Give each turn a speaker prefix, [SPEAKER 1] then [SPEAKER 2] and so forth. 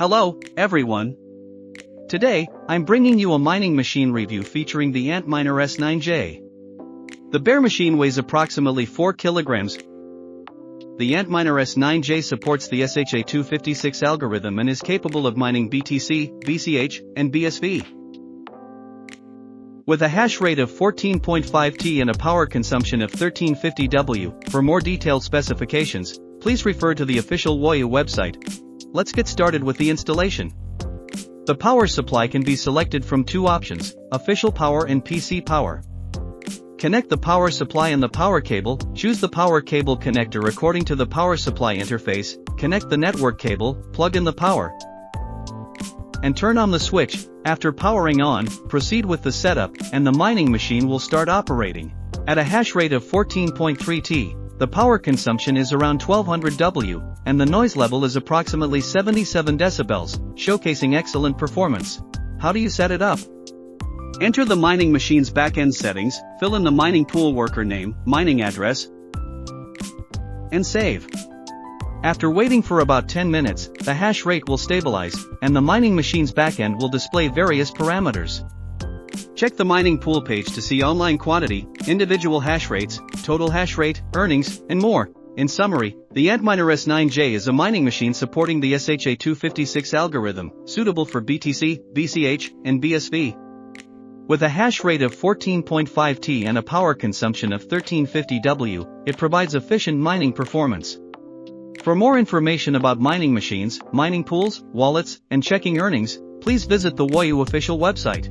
[SPEAKER 1] Hello, everyone. Today, I'm bringing you a mining machine review featuring the Antminer S9j. The bare machine weighs approximately 4 kilograms. The Antminer S9j supports the SHA-256 algorithm and is capable of mining BTC, BCH, and BSV. With a hash rate of 14.5 T and a power consumption of 1350 W, for more detailed specifications, please refer to the official WOYU website. Let's get started with the installation. The power supply can be selected from two options, official power and PC power. Connect the power supply and the power cable, choose the power cable connector according to the power supply interface, connect the network cable, plug in the power, and turn on the switch. After powering on, proceed with the setup, and the mining machine will start operating. At a hash rate of 14.3 T, the power consumption is around 1200 W, and the noise level is approximately 77 decibels, showcasing excellent performance. How do you set it up? Enter the mining machine's backend settings, fill in the mining pool worker name, mining address, and save. After waiting for about 10 minutes, the hash rate will stabilize, and the mining machine's backend will display various parameters. Check the mining pool page to see online quantity, individual hash rates, total hash rate, earnings, and more. In summary, the Antminer S9j is a mining machine supporting the SHA-256 algorithm, suitable for BTC, BCH, and BSV. With a hash rate of 14.5 T and a power consumption of 1350 W, it provides efficient mining performance. For more information about mining machines, mining pools, wallets, and checking earnings, please visit the WOYU official website.